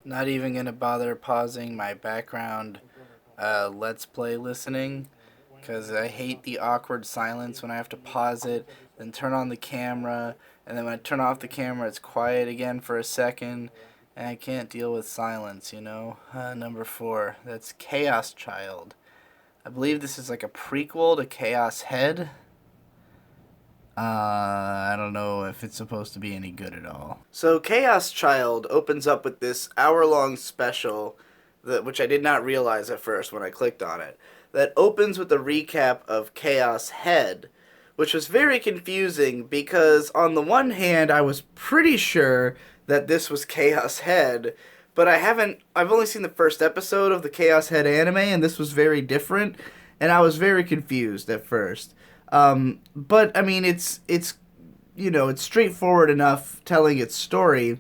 Not even gonna bother pausing my background Let's Play listening, because I hate the awkward silence when I have to pause it, then turn on the camera, and then when I turn off the camera, it's quiet again for a second, and I can't deal with silence, you know? Number 4, that's Chaos Child. I believe this is like a prequel to Chaos Head. I don't know if it's supposed to be any good at all. So Chaos Child opens up with this hour-long special, which I did not realize at first when I clicked on it, that opens with a recap of Chaos Head, which was very confusing because on the one hand I was pretty sure that this was Chaos Head, but I've only seen the first episode of the Chaos Head anime, and this was very different, and I was very confused at first. But I mean, it's it's straightforward enough telling its story.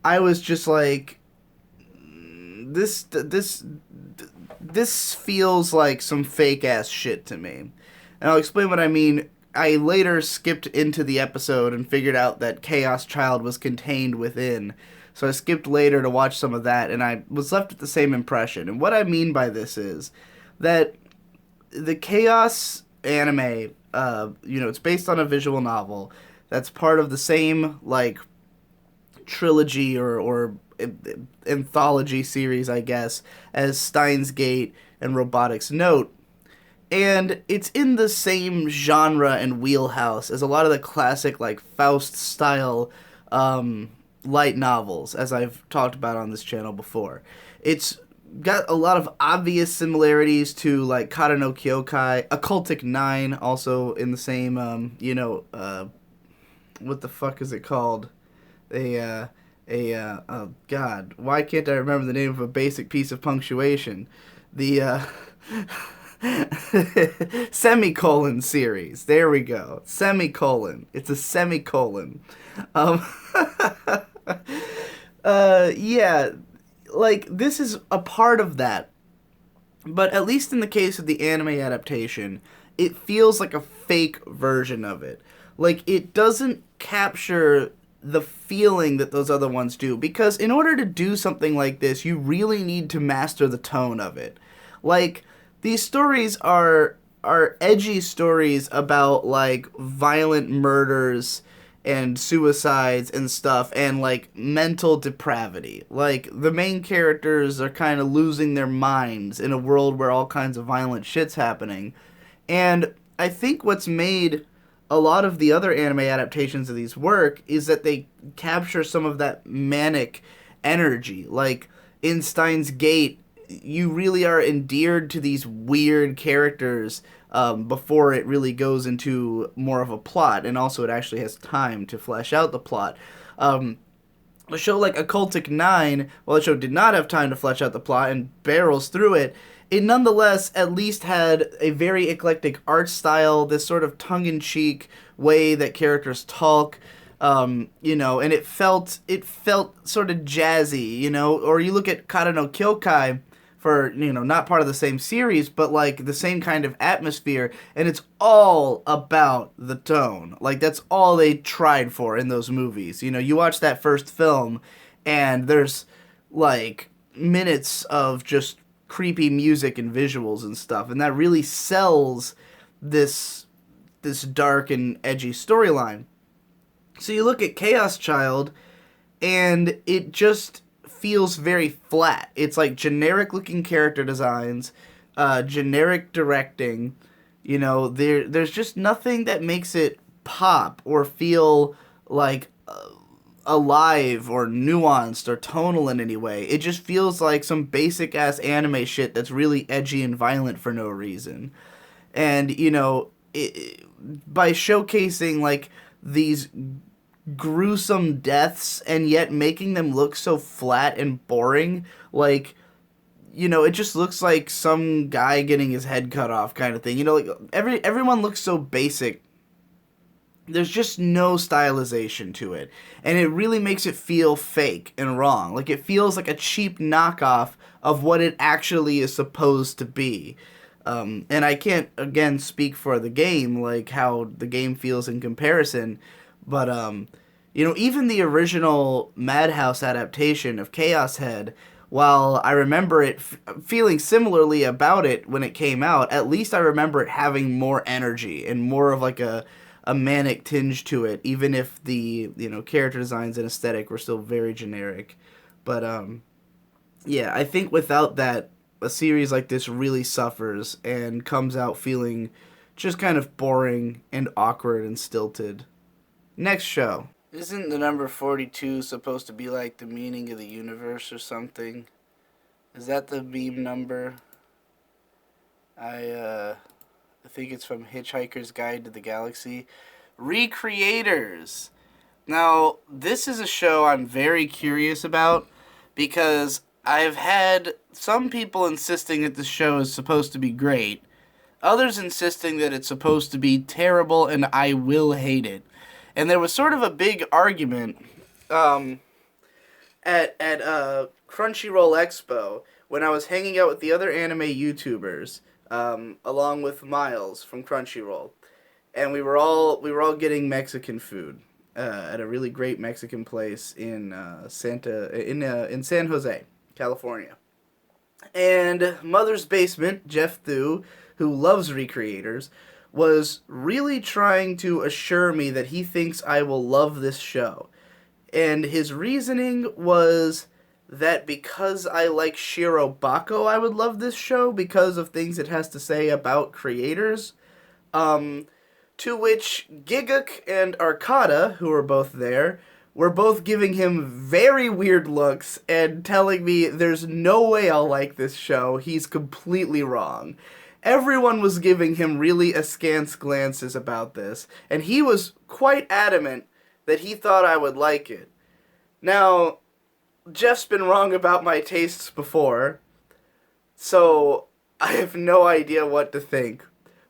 I was just like, this feels like some fake ass shit to me, and I'll explain what I mean. I later skipped into the episode and figured out that Chaos Child was contained within. So I skipped later to watch some of that, and I was left with the same impression. And what I mean by this is that the Chaos anime, it's based on a visual novel that's part of the same like trilogy or anthology series, I guess, as Steins Gate and Robotics Note. And it's in the same genre and wheelhouse as a lot of the classic like Faust style light novels, as I've talked about on this channel before. It's got a lot of obvious similarities to like Kata no Kyokai, Occultic 9, also in the same what the fuck is it called? Oh god, why can't I remember the name of a basic piece of punctuation? The semicolon series. There we go. Semicolon. It's a semicolon. Um, yeah, like this is a part of that, but at least in the case of the anime adaptation, it feels like a fake version of it. Like it doesn't capture the feeling that those other ones do, because in order to do something like this, you really need to master the tone of it. Like these stories are edgy stories about like violent murders and suicides and stuff and like mental depravity. Like the main characters are kind of losing their minds in a world where all kinds of violent shit's happening. And I think what's made a lot of the other anime adaptations of these work is that they capture some of that manic energy. Like in Steins Gate, you really are endeared to these weird characters before it really goes into more of a plot, and also it actually has time to flesh out the plot. A show like Occultic 9, while the show did not have time to flesh out the plot and barrels through it, it nonetheless at least had a very eclectic art style, this sort of tongue-in-cheek way that characters talk, and it felt sort of jazzy, Or you look at Kata no Kyokai, for not part of the same series, but like the same kind of atmosphere, and it's all about the tone. Like that's all they tried for in those movies. You watch that first film, and there's like minutes of just creepy music and visuals and stuff, and that really sells this dark and edgy storyline. So you look at Chaos Child, and it just feels very flat. It's like generic looking character designs, generic directing. There's just nothing that makes it pop or feel like alive or nuanced or tonal in any way. It just feels like some basic ass anime shit that's really edgy and violent for no reason. And by showcasing like these gruesome deaths and yet making them look so flat and boring, like it just looks like some guy getting his head cut off kind of thing. Like everyone looks so basic. There's just no stylization to it, and it really makes it feel fake and wrong. Like it feels like a cheap knockoff of what it actually is supposed to be. And I can't again speak for the game, like how the game feels in comparison, but Even the original Madhouse adaptation of Chaos Head, while I remember it feeling similarly about it when it came out, at least I remember it having more energy and more of like a manic tinge to it, even if the character designs and aesthetic were still very generic. But yeah, I think without that, a series like this really suffers and comes out feeling just kind of boring and awkward and stilted. Next show. Isn't the number 42 supposed to be like the meaning of the universe or something? Is that the meme number? I think it's from Hitchhiker's Guide to the Galaxy. Recreators. Now, this is a show I'm very curious about because I've had some people insisting that the show is supposed to be great, others insisting that it's supposed to be terrible and I will hate it. And there was sort of a big argument at Crunchyroll Expo when I was hanging out with the other anime YouTubers, along with Miles from Crunchyroll, and we were all getting Mexican food at a really great Mexican place in San Jose, California. And Mother's Basement, Jeff Thu, who loves Recreators, was really trying to assure me that he thinks I will love this show. And his reasoning was that because I like Shiro Bako, I would love this show because of things it has to say about creators. To which Giguk and Arcada, who were both there, were both giving him very weird looks and telling me there's no way I'll like this show. He's completely wrong. Everyone was giving him really askance glances about this, and he was quite adamant that he thought I would like it. Now, Jeff's been wrong about my tastes before, so I have no idea what to think.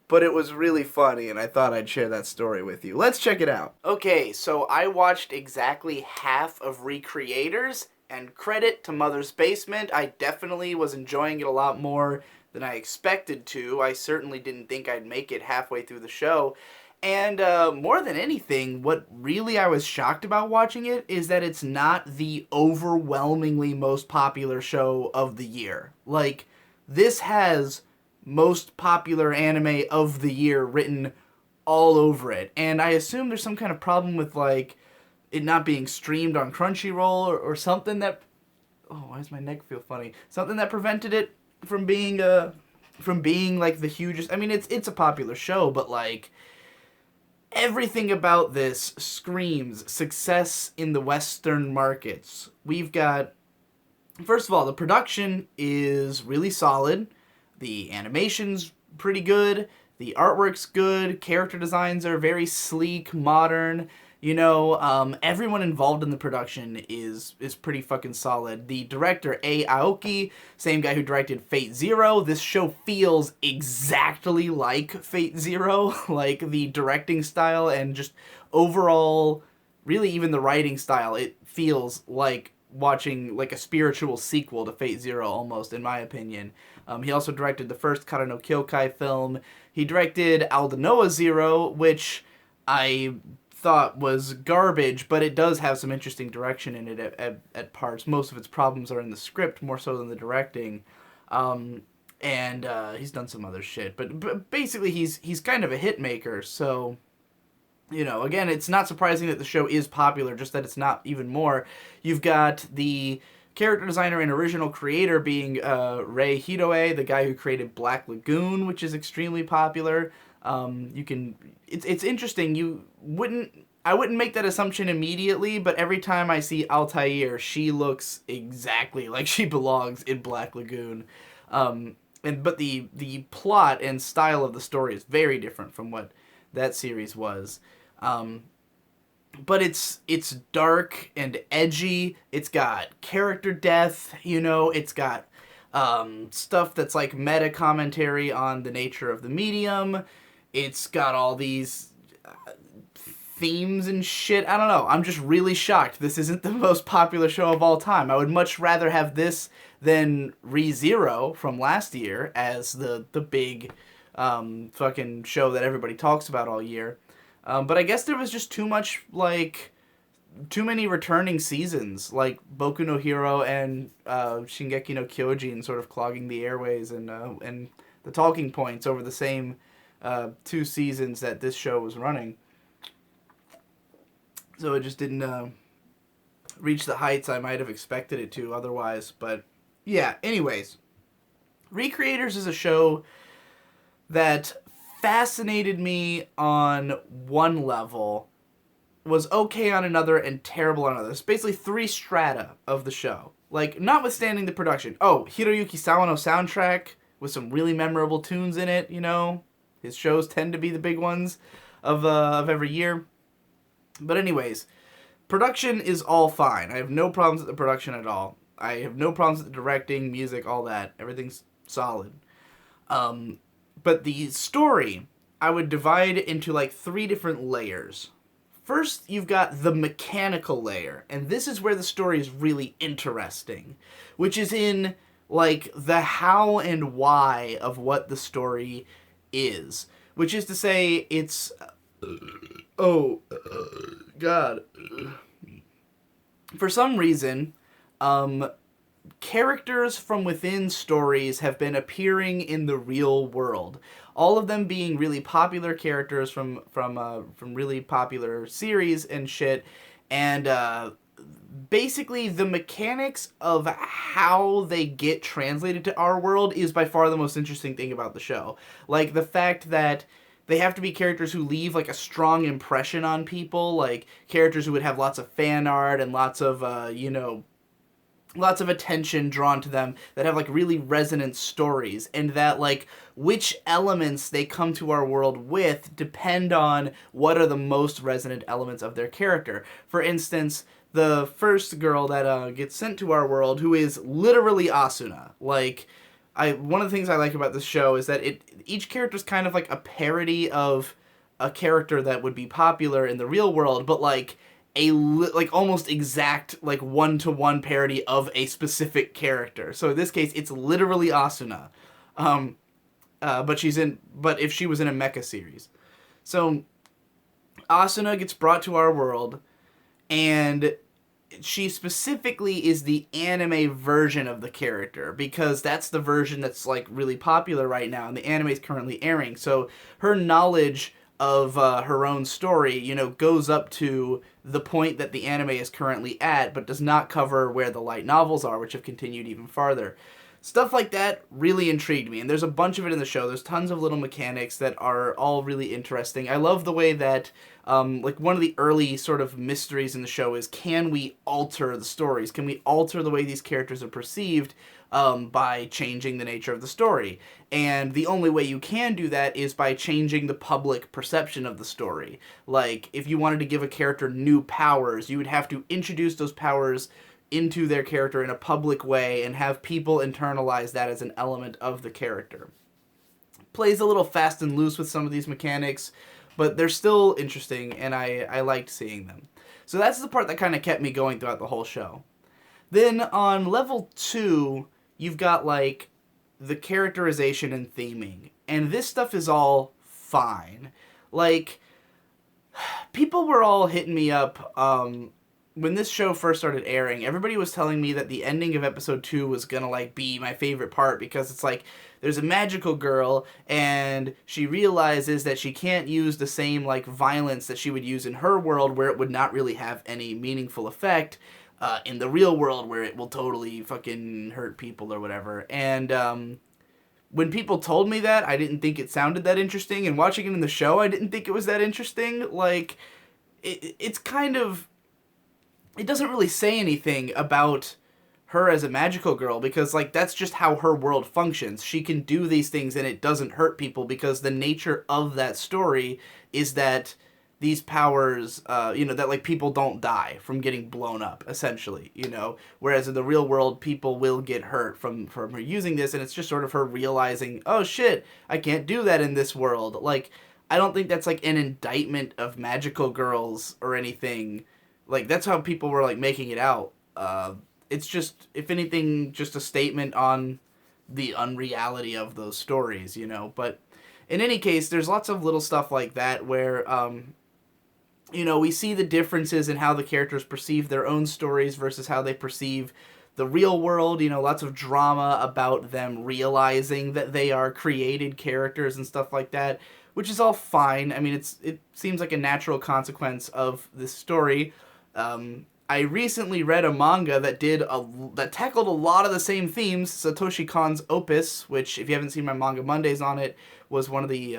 But it was really funny, and I thought I'd share that story with you. Let's check it out. Okay, so I watched exactly half of Recreators, and credit to Mother's Basement. I definitely was enjoying it a lot more than I expected to. I certainly didn't think I'd make it halfway through the show. And more than anything, what really I was shocked about watching it is that it's not the overwhelmingly most popular show of the year. Like, this has most popular anime of the year written all over it. And I assume there's some kind of problem with, like, it not being streamed on Crunchyroll or something that... Oh, why does my neck feel funny? Something that prevented it from being like the hugest... I mean, it's a popular show, but, like, everything about this screams success in the Western markets. We've got... First of all, the production is really solid. The animation's pretty good. The artwork's good. Character designs are very sleek, modern. Everyone involved in the production is pretty fucking solid. The director, Ei Aoki, same guy who directed Fate Zero. This show feels exactly like Fate Zero. Like, the directing style and just overall, really even the writing style, it feels like watching like a spiritual sequel to Fate Zero almost, in my opinion. He also directed the first Kara no Kyokai film. He directed Aldnoah Zero, which I thought was garbage, but it does have some interesting direction in it at parts. Most of its problems are in the script more so than the directing. And he's done some other shit, but basically he's kind of a hit maker. So, again, it's not surprising that the show is popular, just that it's not even more. You've got the character designer and original creator being Rei Hidoe, the guy who created Black Lagoon, which is extremely popular. It's interesting. I wouldn't make that assumption immediately, but every time I see Altair, she looks exactly like she belongs in Black Lagoon. But the plot and style of the story is very different from what that series was. But it's dark and edgy. It's got character death, it's got stuff that's like meta commentary on the nature of the medium. It's got all these themes and shit. I don't know. I'm just really shocked this isn't the most popular show of all time. I would much rather have this than ReZero from last year as the big fucking show that everybody talks about all year. But I guess there was just too much, like, too many returning seasons, like Boku no Hero and Shingeki no Kyojin, sort of clogging the airways and the talking points over the same 2 seasons that this show was running. So it just didn't reach the heights I might have expected it to otherwise. But yeah, anyways, Recreators is a show that fascinated me on one level, was okay on another, and terrible on another. It's basically 3 strata of the show. Like, notwithstanding the production. Oh, Hiroyuki Sawano soundtrack with some really memorable tunes in it, you know? His shows tend to be the big ones of every year. But anyways, production is all fine. I have no problems with the production at all. I have no problems with the directing, music, all that. Everything's solid. But the story, I would divide into like 3 different layers. First, you've got the mechanical layer, and this is where the story is really interesting, which is in like the how and why of what the story is. Which is to say, it's oh God. For some reason, characters from within stories have been appearing in the real world. All of them being really popular characters from really popular series and shit. And basically, the mechanics of how they get translated to our world is by far the most interesting thing about the show. Like, the fact that they have to be characters who leave, like, a strong impression on people. Like, characters who would have lots of fan art and lots of, lots of attention drawn to them, that have like really resonant stories, and that like which elements they come to our world with depend on what are the most resonant elements of their character. For instance, the first girl that gets sent to our world, who is literally Asuna. Like, one of the things I like about this show is that each character is kind of like a parody of a character that would be popular in the real world, but like like almost exact like 1-to-1 parody of a specific character. So in this case, it's literally Asuna, but if she was in a mecha series. So Asuna gets brought to our world, and she specifically is the anime version of the character, because that's the version that's like really popular right now, and the anime is currently airing. So her knowledge of her own story, you know, goes up to the point that the anime is currently at, but does not cover where the light novels are, which have continued even farther. Stuff like that really intrigued me, and there's a bunch of it in the show. There's tons of little mechanics that are all really interesting. I love the way that, like, one of the early sort of mysteries in the show is, can we alter the stories? Can we alter the way these characters are perceived by changing the nature of the story? And the only way you can do that is by changing the public perception of the story. Like, if you wanted to give a character new powers, you would have to introduce those powers into their character in a public way and have people internalize that as an element of the character. Plays a little fast and loose with some of these mechanics, but they're still interesting, and I liked seeing them. So that's the part that kind of kept me going throughout the whole show. Then on level 2, you've got like the characterization and theming, and this stuff is all fine. Like, people were all hitting me up when this show first started airing. Everybody was telling me that the ending of episode 2 was gonna like be my favorite part, because it's like there's a magical girl and she realizes that she can't use the same like violence that she would use in her world, where it would not really have any meaningful effect in the real world, where it will totally fucking hurt people or whatever. And when people told me that, I didn't think it sounded that interesting, and watching it in the show, I didn't think it was that interesting. Like, it's kind of, it doesn't really say anything about her as a magical girl, because like that's just how her world functions. She can do these things and it doesn't hurt people, because the nature of that story is that these powers, that like people don't die from getting blown up, essentially, whereas in the real world, people will get hurt from her using this, and it's just sort of her realizing, oh shit, I can't do that in this world. Like, I don't think that's like an indictment of magical girls or anything. Like, that's how people were like making it out. It's just, if anything, just a statement on the unreality of those stories, But in any case, there's lots of little stuff like that where we see the differences in how the characters perceive their own stories versus how they perceive the real world. Lots of drama about them realizing that they are created characters and stuff like that, which is all fine. I mean, it seems like a natural consequence of this story. I recently read a manga that tackled a lot of the same themes. Satoshi Kon's Opus, which, if you haven't seen my Manga Mondays on it, was one of the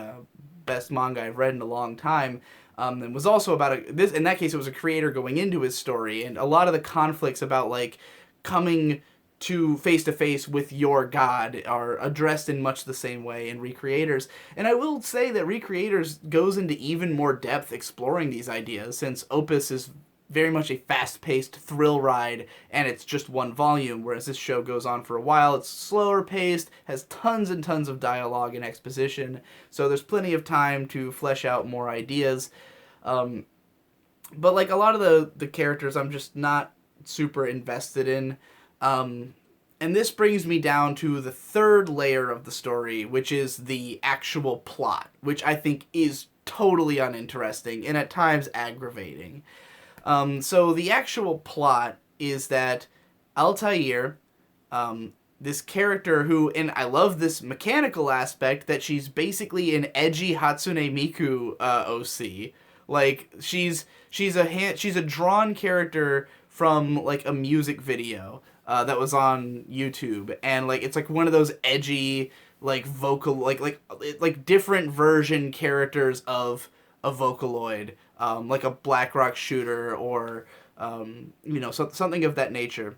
best manga I've read in a long time. And was also about this. In that case, it was a creator going into his story, and a lot of the conflicts about like coming to face with your god are addressed in much the same way in Recreators. And I will say that Recreators goes into even more depth exploring these ideas, since Opus is very much a fast-paced thrill ride, and it's just one volume, whereas this show goes on for a while. It's slower paced, has tons and tons of dialogue and exposition, so there's plenty of time to flesh out more ideas. But like a lot of the characters I'm just not super invested in. And this brings me down to the third layer of the story, which is the actual plot, which I think is totally uninteresting and at times aggravating. So the actual plot is that Altair, this character who, and I love this mechanical aspect, that she's basically an edgy Hatsune Miku OC. Like she's a drawn character from like a music video that was on YouTube, and like it's like one of those edgy like vocal like different version characters of a Vocaloid, like a Blackrock Shooter or something of that nature.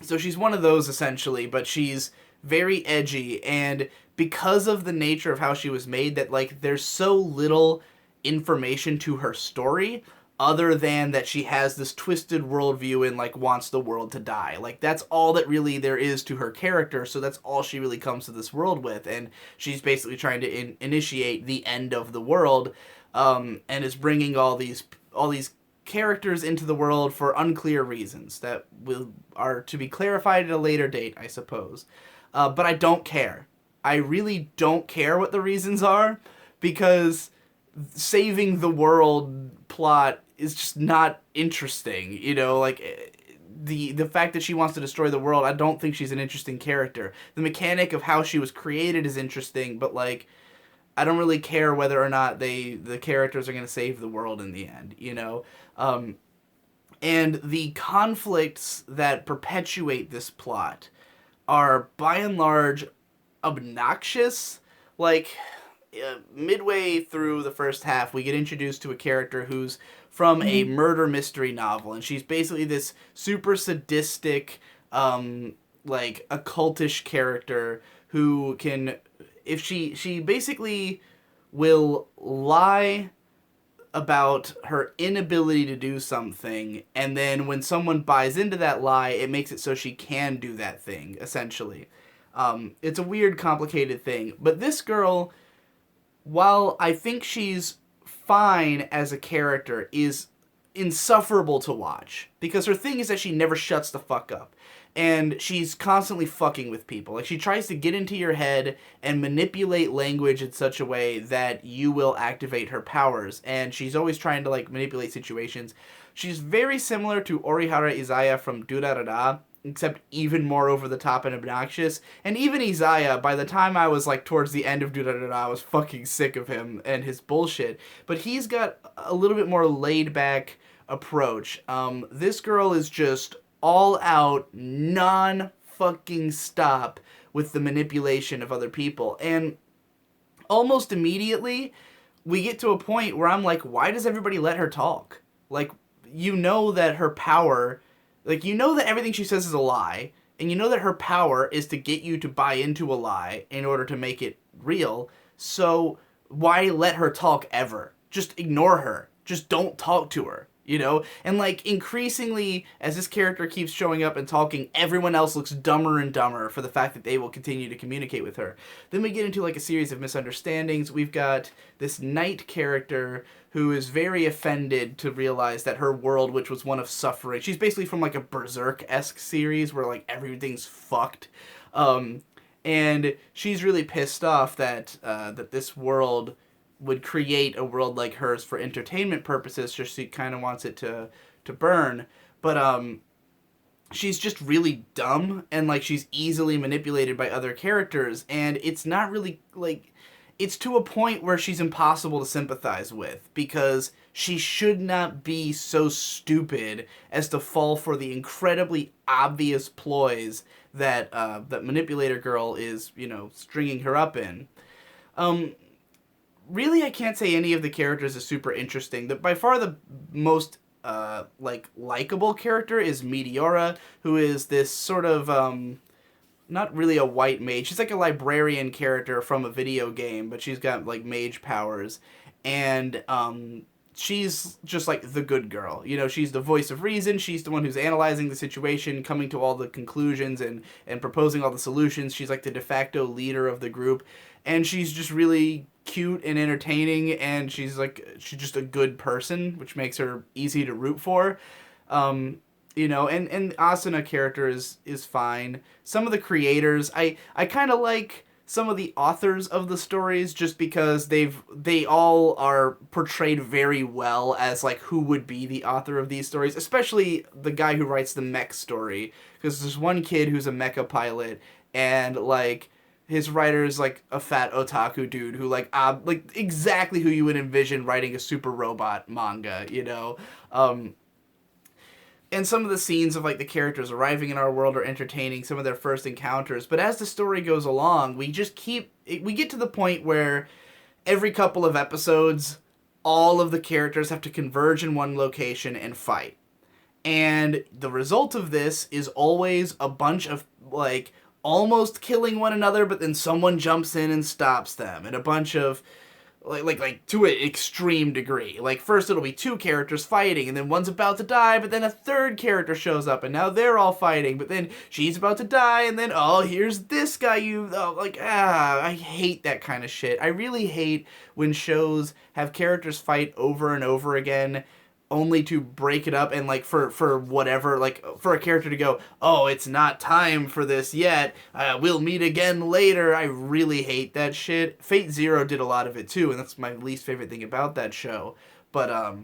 So she's one of those essentially, but she's very edgy, and because of the nature of how she was made, that like there's so little information to her story other than that she has this twisted worldview and like wants the world to die. Like that's all that really there is to her character, so that's all she really comes to this world with, and she's basically trying to initiate the end of the world, and is bringing all these characters into the world for unclear reasons that are to be clarified at a later date, I suppose. But I don't care. I really don't care what the reasons are, because saving the world plot is just not interesting. Like the fact that she wants to destroy the world, I don't think she's an interesting character. The mechanic of how she was created is interesting, but like I don't really care whether or not the characters are going to save the world in the end, and the conflicts that perpetuate this plot are by and large obnoxious. Like midway through the first half, we get introduced to a character who's from a murder mystery novel, and she's basically this super sadistic, like occultish character who can, if she basically will lie about her inability to do something, and then when someone buys into that lie, it makes it so she can do that thing, essentially. It's a weird, complicated thing. But this girl, while I think she's fine as a character, is insufferable to watch. Because her thing is that she never shuts the fuck up. And she's constantly fucking with people. Like, she tries to get into your head and manipulate language in such a way that you will activate her powers. And she's always trying to, like, manipulate situations. She's very similar to Orihara Izaya from Durarara, except even more over the top and obnoxious. And even Izaya, by the time I was like towards the end of Durarara, I was fucking sick of him and his bullshit. But he's got a little bit more laid back approach. This girl is just all out, non fucking stop with the manipulation of other people. And almost immediately, we get to a point where I'm like, why does everybody let her talk? Like, you know that her power, like, you know that everything she says is a lie, and you know that her power is to get you to buy into a lie in order to make it real, so why let her talk ever? Just ignore her. Just don't talk to her. And like increasingly as this character keeps showing up and talking, everyone else looks dumber and dumber for the fact that they will continue to communicate with her. Then we get into like a series of misunderstandings. We've got this knight character who is very offended to realize that her world, which was one of suffering, she's basically from like a Berserk-esque series where like everything's fucked, and she's really pissed off that that this world would create a world like hers for entertainment purposes, just she kind of wants it to burn. But she's just really dumb, and like she's easily manipulated by other characters, and it's not really like, it's to a point where she's impossible to sympathize with, because she should not be so stupid as to fall for the incredibly obvious ploys that that manipulator girl is, you know, stringing her up in. Um, Really, I can't say any of the characters is super interesting. By far the most like likable character is Meteora, who is this sort of not really a white mage. She's like a librarian character from a video game, but she's got like mage powers, and she's just like the good girl. You know, she's the voice of reason. She's the one who's analyzing the situation, coming to all the conclusions, and proposing all the solutions. She's like the de facto leader of the group, and she's just really cute and entertaining, and she's just a good person, which makes her easy to root for. You know, and Asuna character is fine. Some of the creators, I kind of like some of the authors of the stories, just because they all are portrayed very well as like who would be the author of these stories, especially the guy who writes the mech story, because there's one kid who's a mecha pilot, and like his writer is like a fat otaku dude who like exactly who you would envision writing a super robot manga, you know. And some of the scenes of like the characters arriving in our world are entertaining, some of their first encounters, but as the story goes along, we get to the point where every couple of episodes all of the characters have to converge in one location and fight. And the result of this is always a bunch of like almost killing one another, but then someone jumps in and stops them, and a bunch of like to an extreme degree. Like first it'll be two characters fighting, and then one's about to die, but then a third character shows up, and now they're all fighting, but then she's about to die, and then here's this guy I hate that kind of shit. I really hate when shows have characters fight over and over again only to break it up, and like for whatever, like for a character to go, oh, it's not time for this yet, we'll meet again later. I really hate that shit. Fate Zero did a lot of it too, and that's my least favorite thing about that show. But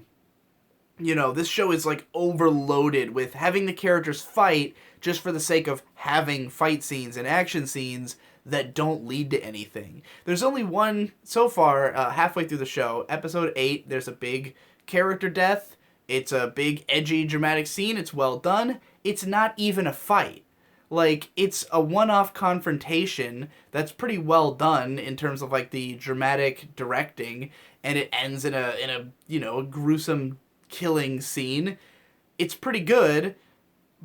you know, this show is like overloaded with having the characters fight just for the sake of having fight scenes and action scenes that don't lead to anything. There's only one so far, halfway through the show, episode 8, there's a big character death. It's a big, edgy, dramatic scene. It's well done. It's not even a fight. Like, it's a one-off confrontation that's pretty well done in terms of, like, the dramatic directing, and it ends in a you know, a gruesome killing scene. It's pretty good,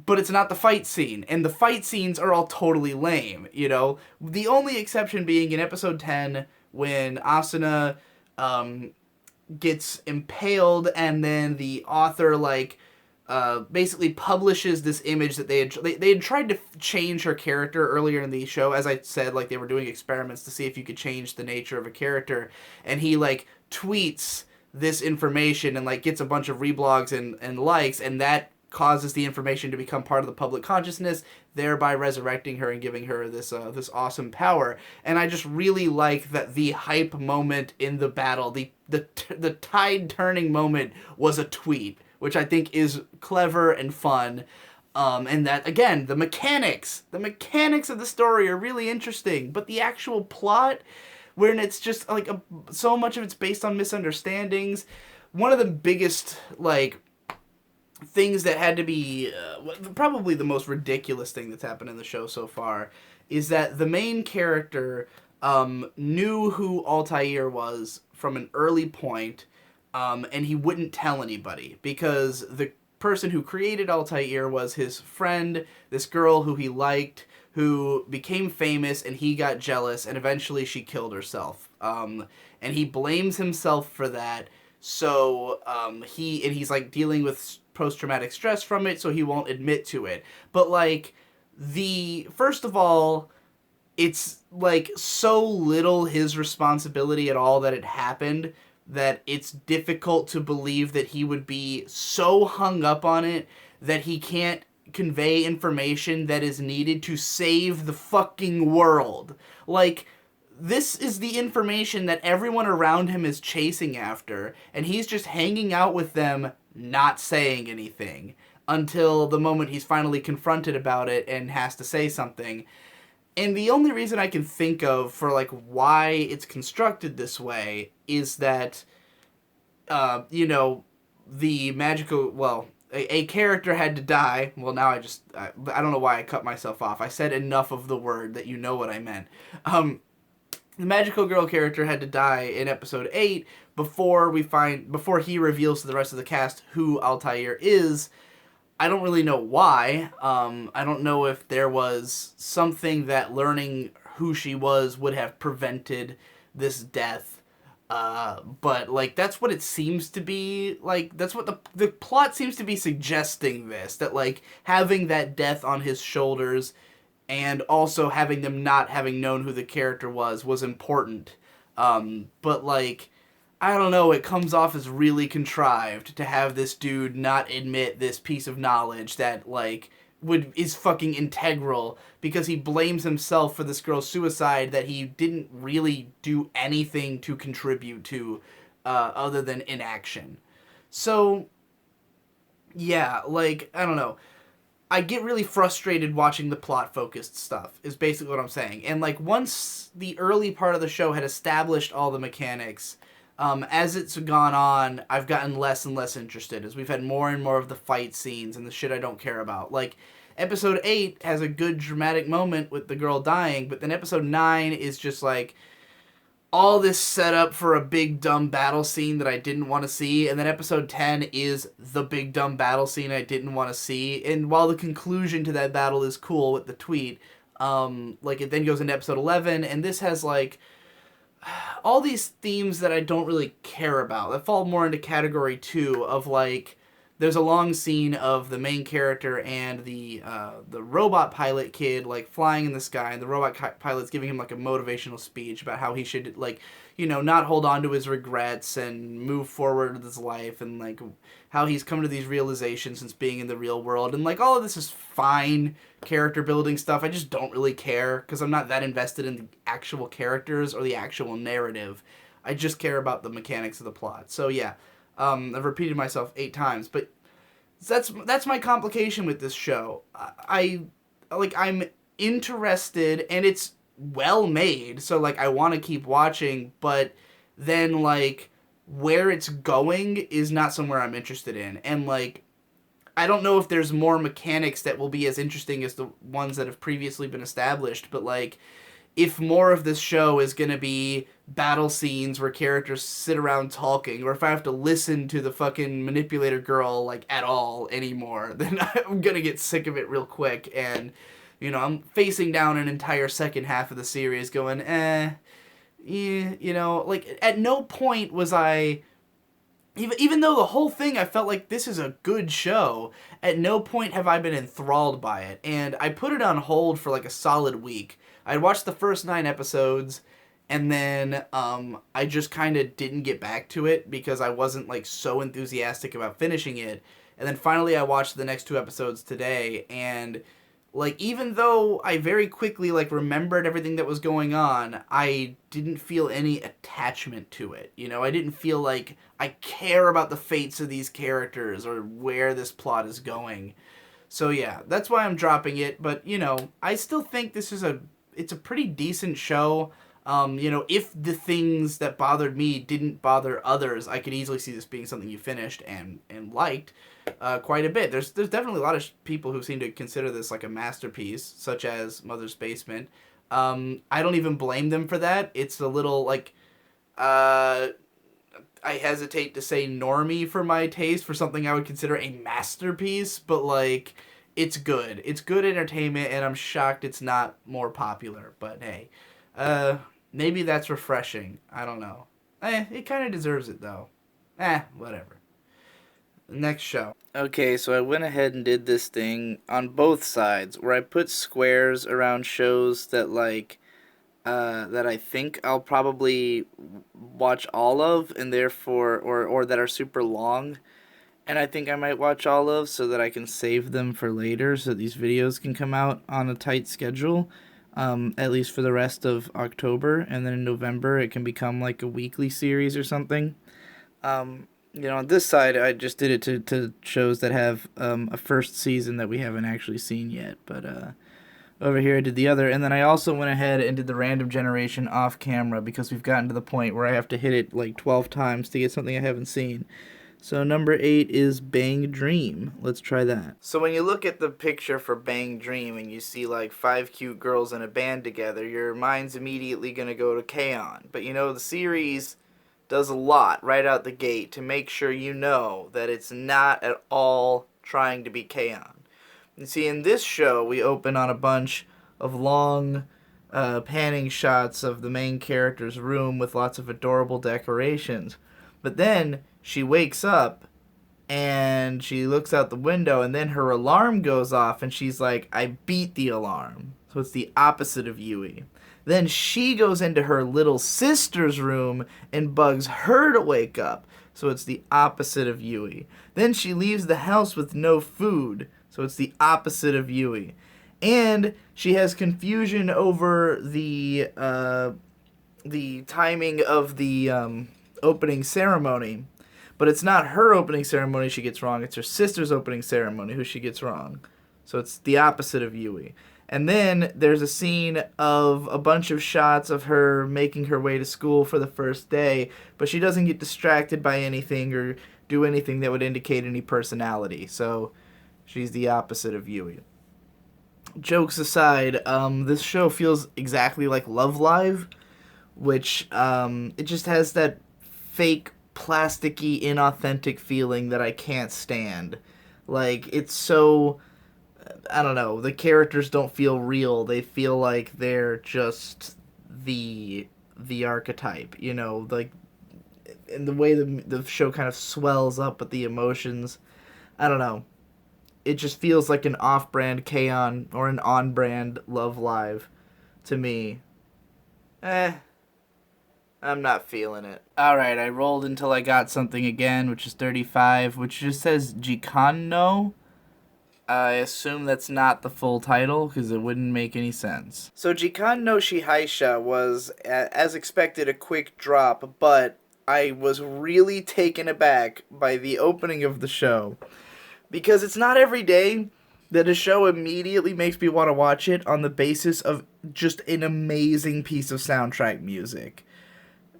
but it's not the fight scene. And the fight scenes are all totally lame, you know? The only exception being in episode 10, when Asuna, gets impaled, and then the author basically publishes this image that they had tried to change her character earlier in the show. As I said, like, they were doing experiments to see if you could change the nature of a character, and he like tweets this information and like gets a bunch of reblogs and likes, and that causes the information to become part of the public consciousness, thereby resurrecting her and giving her this awesome power. And I just really like that the hype moment in the battle, the tide turning moment, was a tweet, which I think is clever and fun. And that, again, the mechanics of the story are really interesting, but the actual plot, when it's just like so much of it's based on misunderstandings. One of the biggest like things that had to be probably the most ridiculous thing that's happened in the show so far is that the main character knew who Altair was from an early point, and he wouldn't tell anybody because the person who created Altair was his friend, this girl who he liked, who became famous, and he got jealous, and eventually she killed herself. And he blames himself for that. So he's like dealing with post-traumatic stress from it, so he won't admit to it. But like, first of all, it's like so little his responsibility at all that it happened that it's difficult to believe that he would be so hung up on it that he can't convey information that is needed to save the fucking world. Like, this is the information that everyone around him is chasing after, and he's just hanging out with them, not saying anything until the moment he's finally confronted about it and has to say something. And the only reason I can think of for like why it's constructed this way is that you know, the magical, well, a character had to die. Well, now I don't know why I cut myself off. I said enough of the word that you know what I meant. The magical girl character had to die in episode 8 before he reveals to the rest of the cast who Altair is. I don't really know why. I don't know if there was something that learning who she was would have prevented this death. But like that's what it seems to be. Like that's what the plot seems to be suggesting. This that like having that death on his shoulders, and also having them not having known who the character was important. But like I don't know, it comes off as really contrived to have this dude not admit this piece of knowledge that like is fucking integral, because he blames himself for this girl's suicide that he didn't really do anything to contribute to other than inaction. So yeah, like I don't know. I get really frustrated watching the plot focused stuff, is basically what I'm saying. And like once the early part of the show had established all the mechanics, as it's gone on, I've gotten less and less interested as we've had more and more of the fight scenes and the shit I don't care about. Like, episode 8 has a good dramatic moment with the girl dying, but then episode 9 is just like all this setup for a big dumb battle scene that I didn't want to see, and then episode 10 is the big dumb battle scene I didn't want to see. And while the conclusion to that battle is cool with the tweet, like it then goes into episode 11, and this has like all these themes that I don't really care about that fall more into category 2 of like there's a long scene of the main character and the robot pilot kid like flying in the sky, and the robot pilot's giving him like a motivational speech about how he should like, you know, not hold on to his regrets and move forward with his life, and like how he's come to these realizations since being in the real world. And like all of this is fine character building stuff. I just don't really care because I'm not that invested in the actual characters or the actual narrative. I just care about the mechanics of the plot. So yeah, I've repeated myself 8 times, but that's my complication with this show. I'm interested, and it's well made, so like I want to keep watching, but then like where it's going is not somewhere I'm interested in. And like I don't know if there's more mechanics that will be as interesting as the ones that have previously been established, but like if more of this show is going to be battle scenes where characters sit around talking, or if I have to listen to the fucking manipulator girl like at all anymore, then I'm going to get sick of it real quick. And you know, I'm facing down an entire second half of the series going, you know, like at no point was I, even though the whole thing I felt like this is a good show, at no point have I been enthralled by it. And I put it on hold for like a solid week. I'd watched the first 9 episodes, and then I just kind of didn't get back to it because I wasn't like so enthusiastic about finishing it. And then finally I watched the next 2 episodes today, and like even though I very quickly like remembered everything that was going on, I didn't feel any attachment to it. You know, I didn't feel like I care about the fates of these characters or where this plot is going. So yeah, that's why I'm dropping it. But you know, I still think it's a pretty decent show. You know, if the things that bothered me didn't bother others, I could easily see this being something you finished and liked quite a bit. There's definitely a lot of people who seem to consider this like a masterpiece, such as Mother's Basement. I don't even blame them for that. It's a little like I hesitate to say normie for my taste for something I would consider a masterpiece, but like it's good. It's good entertainment, and I'm shocked it's not more popular. But hey, maybe that's refreshing. I don't know. It kind of deserves it though. Whatever. Next show. Okay, so I went ahead and did this thing on both sides where I put squares around shows that like that I think I'll probably watch all of, and therefore or that are super long, and I think I might watch all of, so that I can save them for later so these videos can come out on a tight schedule. at least for the rest of October, and then in November it can become like a weekly series or something. On this side, I just did it to shows that have a first season that we haven't actually seen yet, but over here I did the other, and then I also went ahead and did the random generation off camera because we've gotten to the point where I have to hit it like 12 times to get something I haven't seen. So number 8 is Bang Dream. Let's try that. So when you look at the picture for Bang Dream and you see like 5 cute girls in a band together, your mind's immediately going to go to K-On! But the series does a lot right out the gate to make sure you know that it's not at all trying to be K-On! And see, in this show, we open on a bunch of long panning shots of the main character's room with lots of adorable decorations. But then she wakes up and she looks out the window, and then her alarm goes off and she's like, I beat the alarm. So it's the opposite of Yui. Then she goes into her little sister's room and bugs her to wake up. So it's the opposite of Yui. Then she leaves the house with no food. So it's the opposite of Yui. And she has confusion over the timing of the opening ceremony. But it's not her opening ceremony she gets wrong. It's her sister's opening ceremony who she gets wrong. So it's the opposite of Yui. And then there's a scene of a bunch of shots of her making her way to school for the first day, but she doesn't get distracted by anything or do anything that would indicate any personality. So she's the opposite of Yui. Jokes aside, this show feels exactly like Love Live, which it just has that fake, plasticky, inauthentic feeling that I can't stand. Like, it's so, I don't know, the characters don't feel real. They feel like they're just the archetype, like, in the way the show kind of swells up with the emotions. I don't know. It just feels like an off-brand K-On! Or an on-brand Love Live to me. I'm not feeling it. Alright, I rolled until I got something again, which is 35, which just says Jikan. I assume that's not the full title, because it wouldn't make any sense. So Jikan no Shihaisha was, as expected, a quick drop, but I was really taken aback by the opening of the show. Because it's not every day that a show immediately makes me want to watch it on the basis of just an amazing piece of soundtrack music.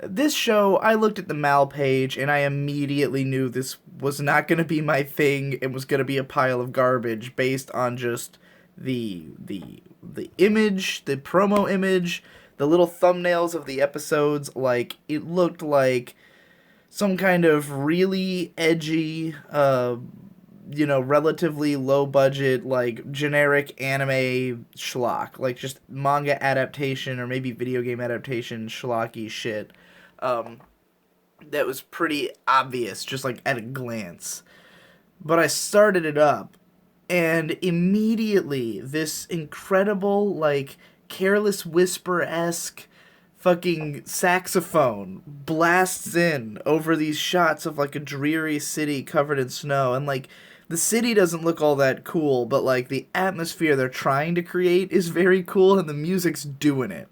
This show, I looked at the Mal page and I immediately knew this was not going to be my thing. It was going to be a pile of garbage based on just the image, the promo image, the little thumbnails of the episodes. Like, it looked like some kind of really edgy, relatively low budget, like, generic anime schlock. Like, just manga adaptation or maybe video game adaptation schlocky shit. That was pretty obvious, just like at a glance. But I started it up, and immediately this incredible, like, Careless Whisper-esque fucking saxophone blasts in over these shots of, like, a dreary city covered in snow. And, like, the city doesn't look all that cool, but, like, the atmosphere they're trying to create is very cool, and the music's doing it.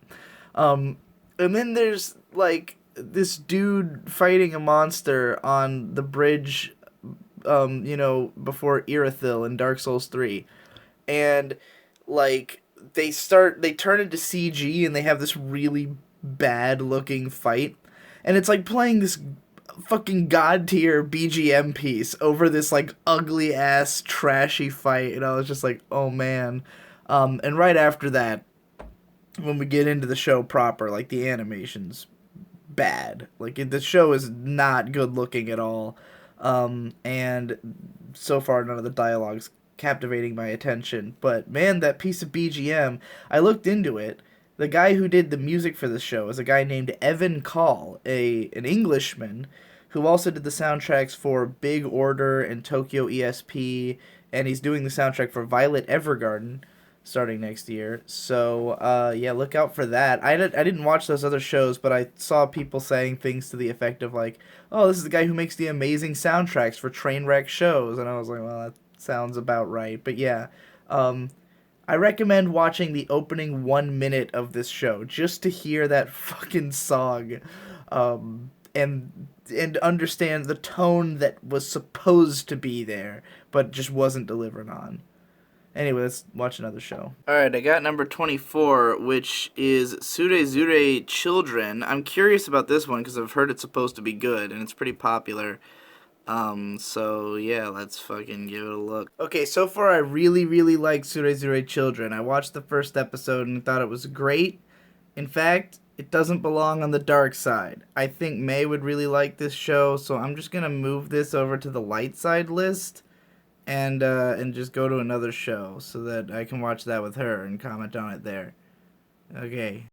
And then there's, like, this dude fighting a monster on the bridge, before Irithyll in Dark Souls 3. And, like, they turn into CG and they have this really bad looking fight. And it's like playing this fucking god tier BGM piece over this, like, ugly ass trashy fight. And I was just like, oh man. And right after that, when we get into the show proper, like, the animation's bad. Like, the show is not good looking at all. And so far none of the dialogue's captivating my attention. But man, that piece of BGM, I looked into it. The guy who did the music for the show is a guy named Evan Call, an Englishman who also did the soundtracks for Big Order and Tokyo ESP, and he's doing the soundtrack for Violet Evergarden starting next year. So, yeah, look out for that. I didn't watch those other shows, but I saw people saying things to the effect of, like, oh, this is the guy who makes the amazing soundtracks for train wreck shows. And I was like, well, that sounds about right. But yeah, I recommend watching the opening 1 minute of this show just to hear that fucking song, and understand the tone that was supposed to be there, but just wasn't delivered on. Anyway, let's watch another show. Alright, I got number 24, which is Surezure Children. I'm curious about this one because I've heard it's supposed to be good, and it's pretty popular. So yeah, let's fucking give it a look. Okay, so far I really, really like Surezure Children. I watched the first episode and thought it was great. In fact, it doesn't belong on the dark side. I think May would really like this show, so I'm just gonna move this over to the light side list and just go to another show so that I can watch that with her and comment on it there. Okay.